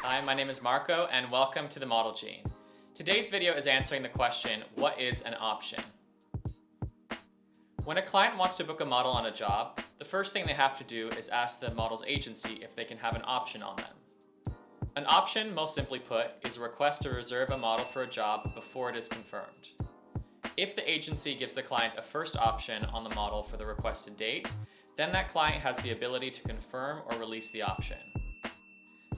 Hi, my name is Marco, and welcome to the Model Gene. Today's video is answering the question, what is an option? When a client wants to book a model on a job, the first thing they have to do is ask the model's agency if they can have an option on them. An option, most simply put, is a request to reserve a model for a job before it is confirmed. If the agency gives the client a first option on the model for the requested date, then that client has the ability to confirm or release the option.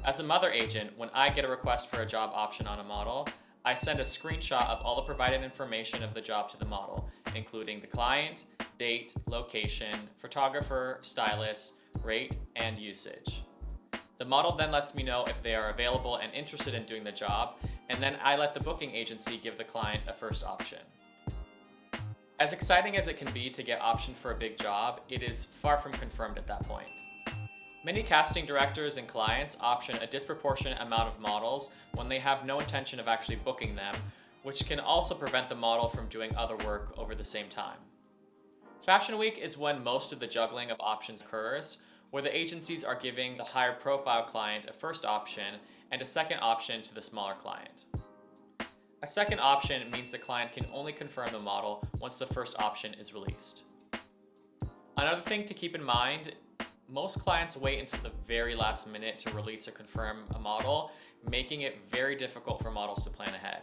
As a mother agent, when I get a request for a job option on a model, I send a screenshot of all the provided information of the job to the model, including the client, date, location, photographer, stylist, rate, and usage. The model then lets me know if they are available and interested in doing the job, and then I let the booking agency give the client a first option. As exciting as it can be to get optioned for a big job, it is far from confirmed at that point. Many casting directors and clients option a disproportionate amount of models when they have no intention of actually booking them, which can also prevent the model from doing other work over the same time. Fashion Week is when most of the juggling of options occurs, where the agencies are giving the higher profile client a first option and a second option to the smaller client. A second option means the client can only confirm the model once the first option is released. Another thing to keep in mind, most clients wait until the very last minute to release or confirm a model, making it very difficult for models to plan ahead.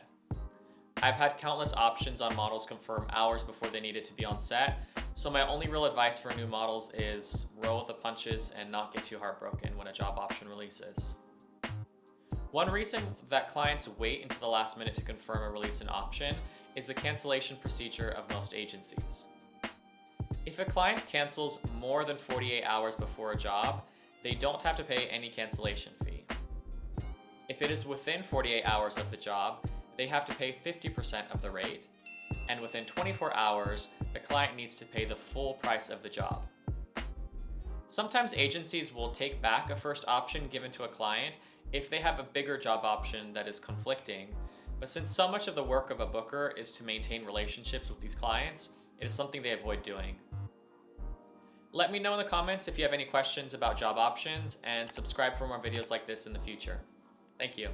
I've had countless options on models confirm hours before they needed to be on set, so my only real advice for new models is roll with the punches and not get too heartbroken when a job option releases. One reason that clients wait until the last minute to confirm or release an option is the cancellation procedure of most agencies. If a client cancels more than 48 hours before a job, they don't have to pay any cancellation fee. If it is within 48 hours of the job, they have to pay 50% of the rate, and within 24 hours, the client needs to pay the full price of the job. Sometimes agencies will take back a first option given to a client if they have a bigger job option that is conflicting, but since so much of the work of a booker is to maintain relationships with these clients, it is something they avoid doing. Let me know in the comments if you have any questions about job options, and subscribe for more videos like this in the future. Thank you.